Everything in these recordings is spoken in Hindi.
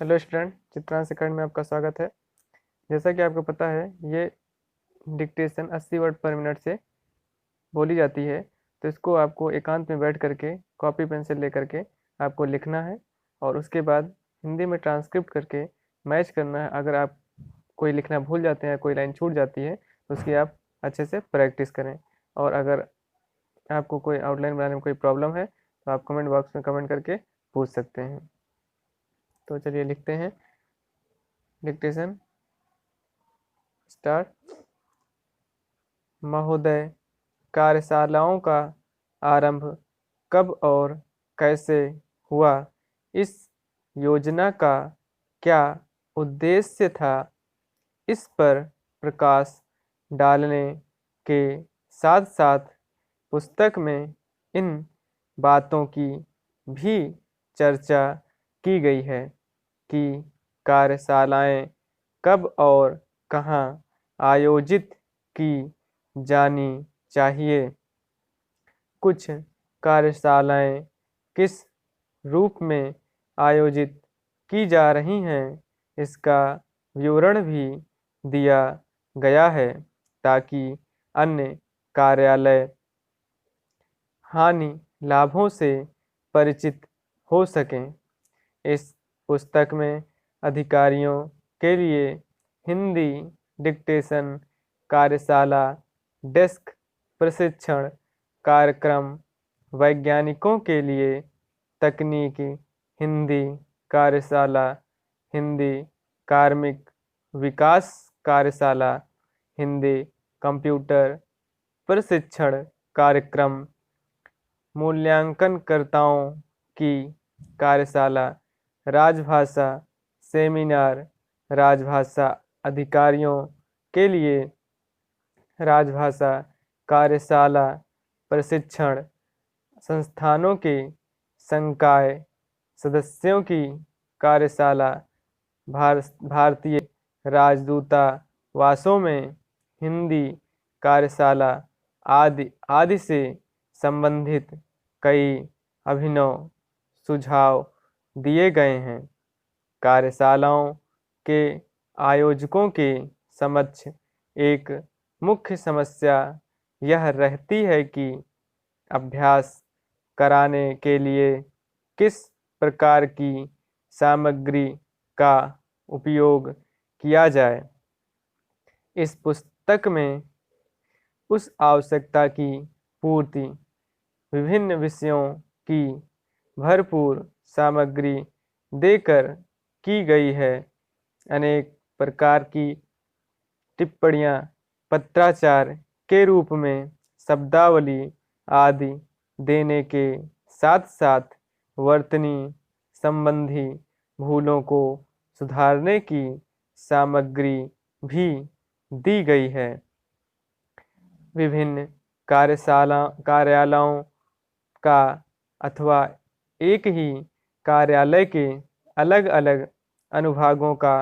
हेलो स्टूडेंट, चित्रांश अकेडमी में आपका स्वागत है। जैसा कि आपको पता है, ये डिक्टेशन 80 वर्ड पर मिनट से बोली जाती है। तो इसको आपको एकांत में बैठ करके कॉपी पेंसिल ले करके आपको लिखना है और उसके बाद हिंदी में ट्रांसक्रिप्ट करके मैच करना है। अगर आप कोई लिखना भूल जाते हैं, कोई लाइन छूट जाती है, तो उसकी आप अच्छे से प्रैक्टिस करें। और अगर आपको कोई आउटलाइन बनाने में कोई प्रॉब्लम है तो आप कमेंट बॉक्स में कमेंट करके पूछ सकते हैं। तो चलिए लिखते हैं। Dictation start. महोदय, कार्यशालाओं का आरंभ कब और कैसे हुआ? इस योजना का क्या उद्देश्य था? इस पर प्रकाश डालने के साथ साथ पुस्तक में इन बातों की भी चर्चा की गई है कि कार्यशालाएं कब और कहाँ आयोजित की जानी चाहिए। कुछ कार्यशालाएं किस रूप में आयोजित की जा रही हैं, इसका विवरण भी दिया गया है ताकि अन्य कार्यालय हानि लाभों से परिचित हो सकें। इस पुस्तक में अधिकारियों के लिए हिंदी डिक्टेशन कार्यशाला, डेस्क प्रशिक्षण कार्यक्रम, वैज्ञानिकों के लिए तकनीकी हिंदी कार्यशाला, हिंदी कार्मिक विकास कार्यशाला, हिंदी कंप्यूटर प्रशिक्षण कार्यक्रम, मूल्यांकनकर्ताओं की कार्यशाला, राजभाषा सेमिनार, राजभाषा अधिकारियों के लिए राजभाषा कार्यशाला प्रशिक्षण, संस्थानों के संकाय सदस्यों की कार्यशाला, भारतीय राजदूतावासों में हिंदी कार्यशाला आदि आदि से संबंधित कई अभिनव सुझाव दिए गए हैं। कार्यशालाओं के आयोजकों के समक्ष एक मुख्य समस्या यह रहती है कि अभ्यास कराने के लिए किस प्रकार की सामग्री का उपयोग किया जाए। इस पुस्तक में उस आवश्यकता की पूर्ति विभिन्न विषयों की भरपूर सामग्री देकर की गई है। अनेक प्रकार की टिप्पणियाँ पत्राचार के रूप में शब्दावली आदि देने के साथ साथ वर्तनी संबंधी भूलों को सुधारने की सामग्री भी दी गई है। विभिन्न कार्यालयों का अथवा एक ही कार्यालय के अलग अलग अनुभागों का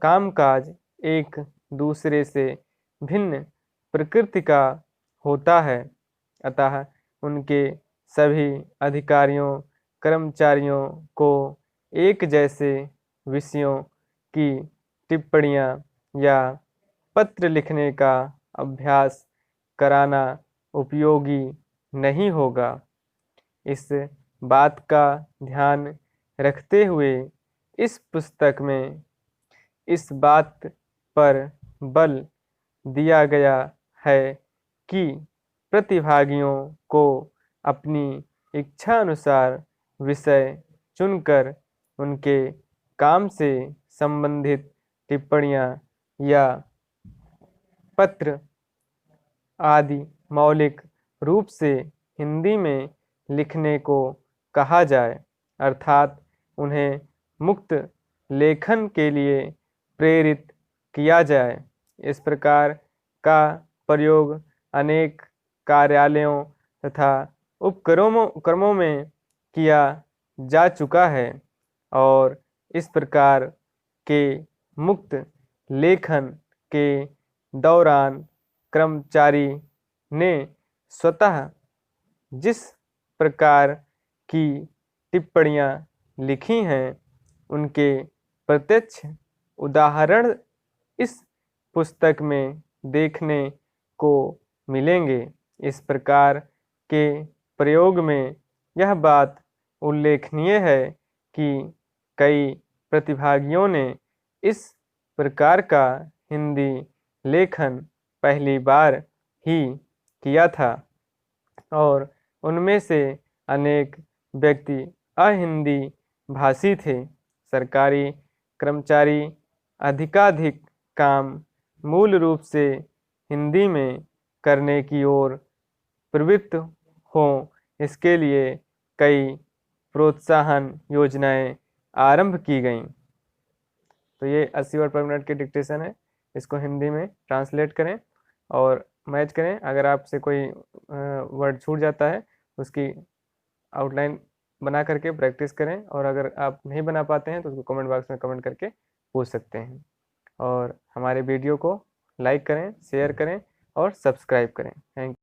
कामकाज एक दूसरे से भिन्न प्रकृति का होता है, अतः उनके सभी अधिकारियों कर्मचारियों को एक जैसे विषयों की टिप्पणियाँ या पत्र लिखने का अभ्यास कराना उपयोगी नहीं होगा। इस बात का ध्यान रखते हुए इस पुस्तक में इस बात पर बल दिया गया है कि प्रतिभागियों को अपनी इच्छा अनुसार विषय चुनकर उनके काम से संबंधित टिप्पणियाँ या पत्र आदि मौलिक रूप से हिंदी में लिखने को कहा जाए, अर्थात उन्हें मुक्त लेखन के लिए प्रेरित किया जाए। इस प्रकार का प्रयोग अनेक कार्यालयों तथा उपक्रमों में किया जा चुका है और इस प्रकार के मुक्त लेखन के दौरान कर्मचारी ने स्वतः जिस प्रकार की टिप्पणियाँ लिखी हैं उनके प्रत्यक्ष उदाहरण इस पुस्तक में देखने को मिलेंगे। इस प्रकार के प्रयोग में यह बात उल्लेखनीय है कि कई प्रतिभागियों ने इस प्रकार का हिंदी लेखन पहली बार ही किया था और उनमें से अनेक व्यक्ति अहिंदी भाषी थे। सरकारी कर्मचारी अधिकाधिक काम मूल रूप से हिंदी में करने की ओर प्रवृत्त हों, इसके लिए कई प्रोत्साहन योजनाएं आरंभ की गईं। तो ये 80 वर्ड पर मिनट की डिक्टेशन है, इसको हिंदी में ट्रांसलेट करें और मैच करें। अगर आपसे कोई वर्ड छूट जाता है उसकी आउटलाइन बना करके प्रैक्टिस करें, और अगर आप नहीं बना पाते हैं तो उसको कमेंट बॉक्स में कमेंट करके पूछ सकते हैं। और हमारे वीडियो को लाइक करें, शेयर करें और सब्सक्राइब करें। Thank you.